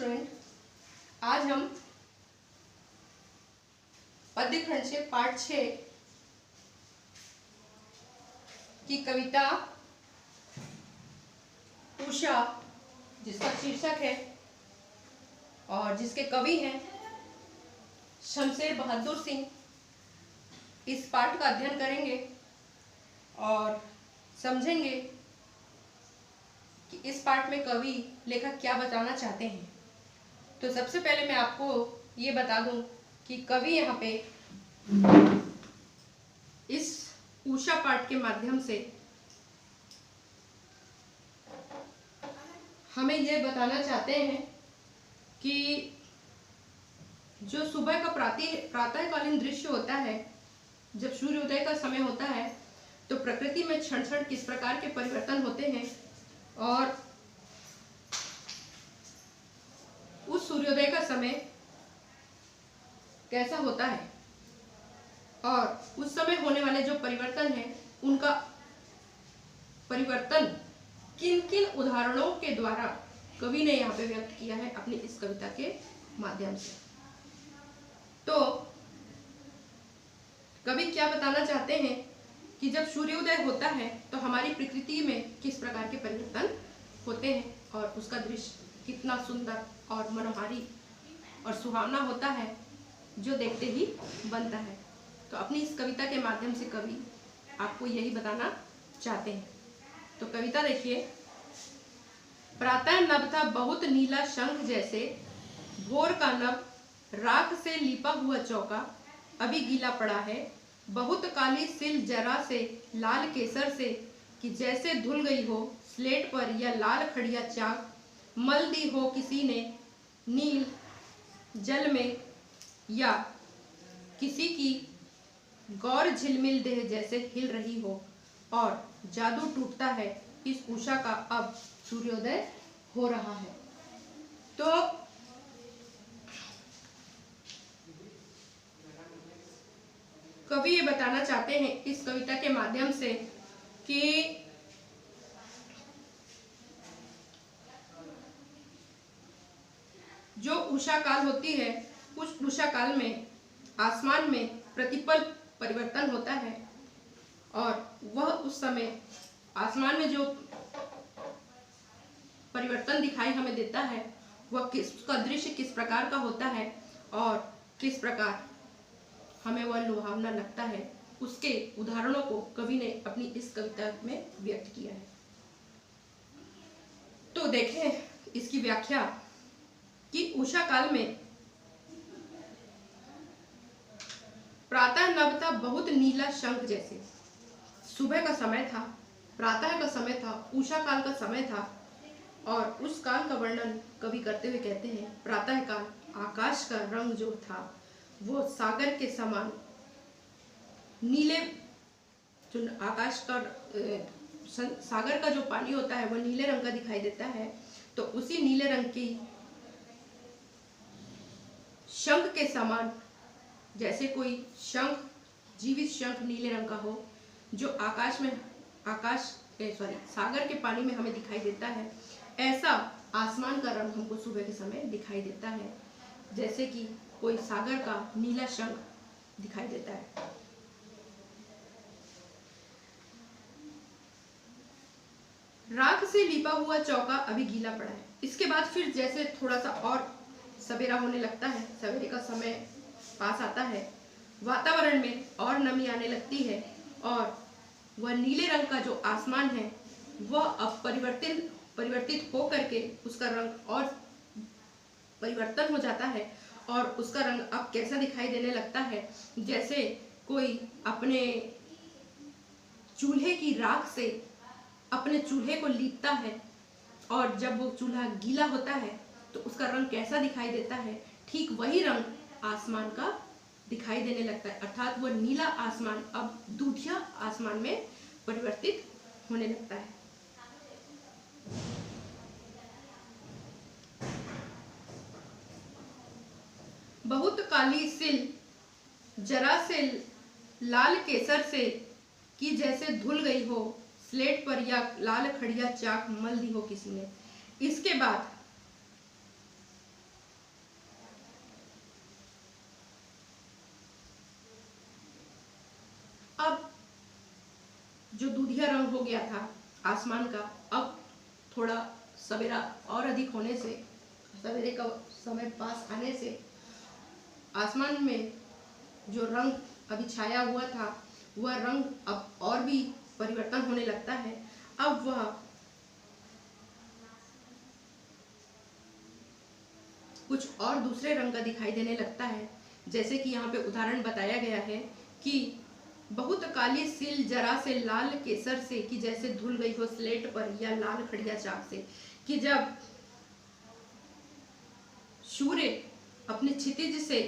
Student, आज हम पद्य खंड से पाठ 6 की कविता उषा, जिसका शीर्षक है और जिसके कवि हैं शमशेर बहादुर सिंह, इस पाठ का अध्ययन करेंगे और समझेंगे कि इस पाठ में कवि लेखक क्या बताना चाहते हैं। तो सबसे पहले मैं आपको ये बता दूं कि कवि यहाँ पे इस उषा पाठ के माध्यम से हमें यह बताना चाहते हैं कि जो सुबह का प्रातःकालीन दृश्य होता है, जब सूर्योदय का समय होता है, तो प्रकृति में क्षण क्षण किस प्रकार के परिवर्तन होते हैं और उस सूर्योदय का समय कैसा होता है और उस समय होने वाले जो परिवर्तन है, उनका परिवर्तन किन किन उदाहरणों के द्वारा कवि ने यहाँ पे व्यक्त किया है अपनी इस कविता के माध्यम से। तो कवि क्या बताना चाहते हैं कि जब सूर्योदय होता है तो हमारी प्रकृति में किस प्रकार के परिवर्तन होते हैं और उसका दृश्य कितना सुंदर और मनोहारी और सुहावना होता है, जो देखते ही बनता है। तो अपनी इस कविता के माध्यम से कवि आपको यही बताना चाहते हैं। तो कविता देखिए। प्रातः नभ था बहुत नीला शंख जैसे, भोर का नभ राख से लिपा हुआ चौका अभी गीला पड़ा है। बहुत काली सिल जरा से लाल केसर से, कि जैसे धुल गई हो स्लेट पर या लाल खड़िया चाक, मल दी हो किसी ने नील जल में, या किसी की गौर झिलमिल देह जैसे हिल रही हो, और जादू टूटता है इस उषा का अब सूर्योदय हो रहा है। तो कवि ये बताना चाहते हैं इस कविता के माध्यम से कि जो उषा काल होती है, उस उषा काल में आसमान में प्रतिपल परिवर्तन होता है और वह उस समय आसमान में जो परिवर्तन दिखाई हमें देता है, वह उसका दृश्य किस प्रकार का होता है और किस प्रकार हमें वह लुभावना लगता है, उसके उदाहरणों को कवि ने अपनी इस कविता में व्यक्त किया है। तो देखें इसकी व्याख्या कि उषा काल में प्रातः नभ था बहुत नीला शंख जैसे। सुबह का समय था, प्रातः का समय था, उषा काल का समय था और उस काल का वर्णन कवि करते हुए कहते हैं, प्रातः काल आकाश का रंग जो था वो सागर के समान नीले, जो आकाश का सागर का जो पानी होता है वह नीले रंग का दिखाई देता है। तो उसी नीले रंग की शंख के समान, जैसे कोई शंख, जीवित शंख नीले रंग का हो, जो सागर के पानी में हमें दिखाई देता है, ऐसा आसमान का रंग हमको सुबह के समय दिखाई देता है, जैसे कि कोई सागर का नीला शंख दिखाई देता है। राख से लिपा हुआ चौका अभी गीला पड़ा है। इसके बाद फिर जैसे थोड़ा सा और सवेरा होने लगता है, सवेरे का समय पास आता है, वातावरण में और नमी आने लगती है और वह नीले रंग का जो आसमान है वह अब परिवर्तित हो करके उसका रंग और परिवर्तन हो जाता है और उसका रंग अब कैसा दिखाई देने लगता है, जैसे कोई अपने चूल्हे की राख से अपने चूल्हे को लीपता है और जब वो चूल्हा गीला होता है तो उसका रंग कैसा दिखाई देता है, ठीक वही रंग आसमान का दिखाई देने लगता है। अर्थात वह नीला आसमान अब दूधिया आसमान में परिवर्तित होने लगता है। बहुत काली सिल जरा से लाल केसर से, कि जैसे धुल गई हो स्लेट पर या लाल खड़िया चाक मल दी हो किसी ने। इसके बाद जो दूधिया रंग हो गया था आसमान का, अब थोड़ा सवेरा और अधिक होने से, सवेरे का समय पास आने से आसमान में जो रंग अभी छाया हुआ था वह रंग अब और भी परिवर्तन होने लगता है। अब वह कुछ और दूसरे रंग का दिखाई देने लगता है। जैसे कि यहाँ पे उदाहरण बताया गया है कि बहुत काली सिल जरा से लाल केसर से, कि जैसे धुल गई हो स्लेट पर या लाल खड़िया चाक से, कि जब सूर्य अपने क्षितिज से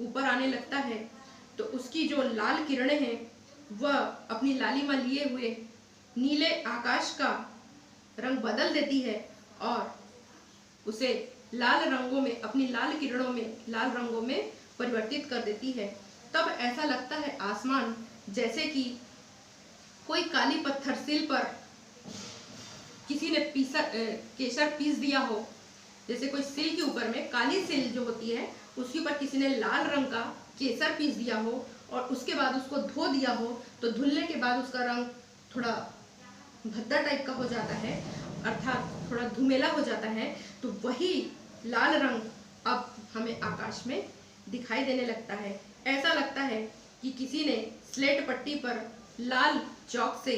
ऊपर आने लगता है तो उसकी जो लाल किरणें हैं वह अपनी लालिमा लिए हुए नीले आकाश का रंग बदल देती है और उसे लाल रंगों में, अपनी लाल किरणों में लाल रंगों में परिवर्तित कर देती है। तब ऐसा लगता है आसमान जैसे कि कोई काली पत्थर सिल पर किसी ने केसर पीस दिया हो। जैसे कोई सिल के ऊपर में, काली सिल जो होती है उसके ऊपर किसी ने लाल रंग का केसर पीस दिया हो और उसके बाद उसको धो दिया हो, तो धुलने के बाद उसका रंग थोड़ा भद्दा टाइप का हो जाता है, अर्थात थोड़ा धूमेला हो जाता है। तो वही लाल रंग अब हमें आकाश में दिखाई देने लगता है। ऐसा लगता है कि किसी ने स्लेट पट्टी पर लाल चौक से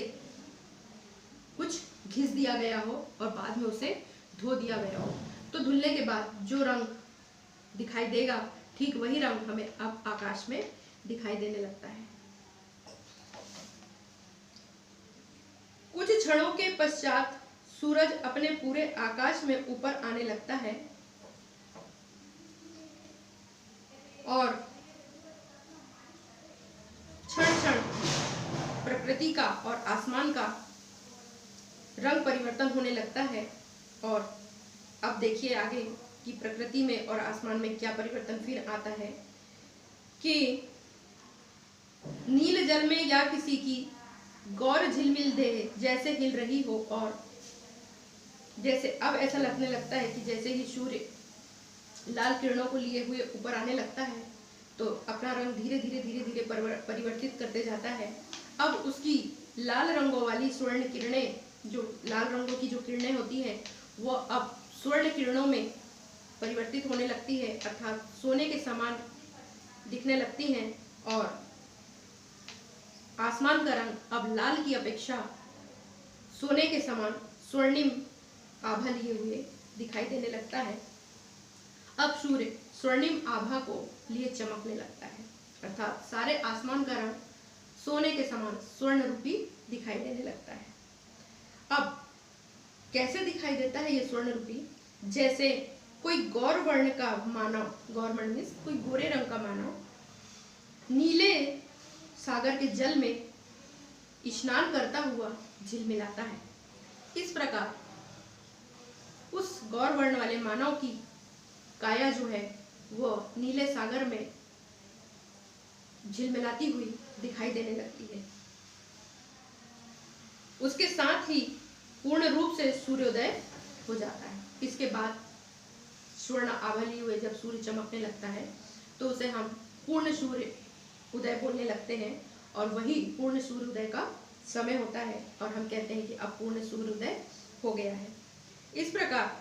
कुछ घिस दिया गया हो और बाद में उसे धो दिया गया हो। तो धुलने के बाद जो रंग दिखाई देगा, ठीक वही रंग हमें अब आकाश में दिखाई देने लगता है। कुछ क्षणों के पश्चात सूरज अपने पूरे आकाश में ऊपर आने लगता है और क्षण क्षण प्रकृति का और आसमान का रंग परिवर्तन होने लगता है। और अब देखिए आगे कि प्रकृति में और आसमान में क्या परिवर्तन फिर आता है कि नील जल में या किसी की गौर झिलमिल देह जैसे हिल रही हो, और जैसे अब ऐसा लगने लगता है कि जैसे ही सूर्य लाल किरणों को लिए हुए ऊपर आने लगता है तो अपना रंग धीरे धीरे धीरे धीरे परिवर्तित करते जाता है। अब उसकी लाल रंगों वाली स्वर्ण किरणें, जो लाल रंगों की जो किरणें होती हैं वो अब स्वर्ण किरणों में परिवर्तित होने लगती है, अर्थात सोने के समान दिखने लगती हैं और आसमान का रंग अब लाल की अपेक्षा सोने के समान स्वर्णिम आभा लिए हुए दिखाई देने लगता है। अब सूर्य स्वर्णिम आभा को लिए चमकने लगता है, अर्थात सारे आसमान का रंग सोने के समान स्वर्ण रूपी दिखाई देने लगता है। अब कैसे दिखाई देता है ये स्वर्ण रूपी? जैसे कोई गौर वर्ण का मानव, गौर वर्ण मीन्स कोई गोरे रंग का मानव नीले सागर के जल में स्नान करता हुआ झिलमिलाता है। इस प्रकार उस गौर वर्ण वाले मानव की काया जो है वो नीले सागर में झिलमिलाती हुई दिखाई देने लगती है। उसके साथ ही पूर्ण रूप से सूर्योदय हो जाता है। इसके बाद स्वर्ण आभा लिए हुए जब सूर्य चमकने लगता है तो उसे हम पूर्ण सूर्य उदय बोलने लगते हैं और वही पूर्ण सूर्योदय का समय होता है और हम कहते हैं कि अब पूर्ण सूर्योदय हो गया है। इस प्रकार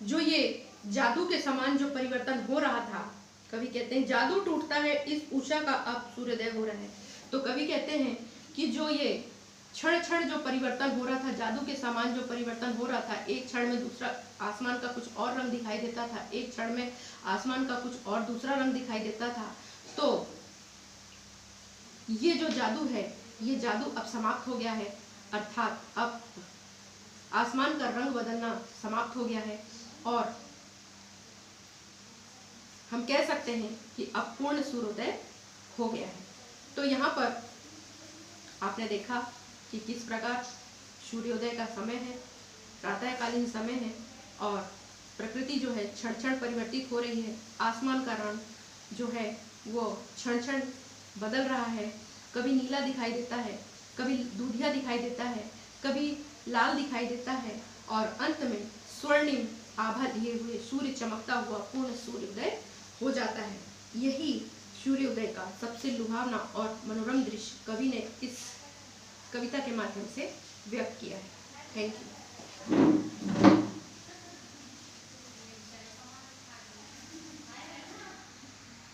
जो ये जादू के समान जो परिवर्तन हो रहा था, कभी कहते हैं जादू टूटता है इस उषा का अब सूर्योदय हो रहा है, तो कभी कहते हैं कि जो ये क्षण क्षण जो परिवर्तन हो रहा था, जादू के समान जो परिवर्तन हो रहा था, एक क्षण में दूसरा आसमान का कुछ और रंग दिखाई देता था, एक क्षण में आसमान का कुछ और दूसरा रंग दिखाई देता था, तो ये जो जादू है ये जादू अब समाप्त हो गया है, अर्थात अब आसमान का रंग बदलना समाप्त हो गया है और हम कह सकते हैं कि अब पूर्ण सूर्योदय हो गया है। तो यहाँ पर आपने देखा कि किस प्रकार सूर्योदय का समय है, प्रातःकालीन समय है और प्रकृति जो है क्षण क्षण परिवर्तित हो रही है। आसमान का रंग जो है वो क्षण क्षण बदल रहा है, कभी नीला दिखाई देता है, कभी दूधिया दिखाई देता है, कभी लाल दिखाई देता है और अंत में स्वर्णिम आभा लिए हुए सूर्य चमकता हुआ पूर्ण सूर्योदय हो जाता है। यही सूर्योदय का सबसे लुभावना और मनोरम दृश्य कवि ने इस कविता के माध्यम से व्यक्त किया है। Thank you.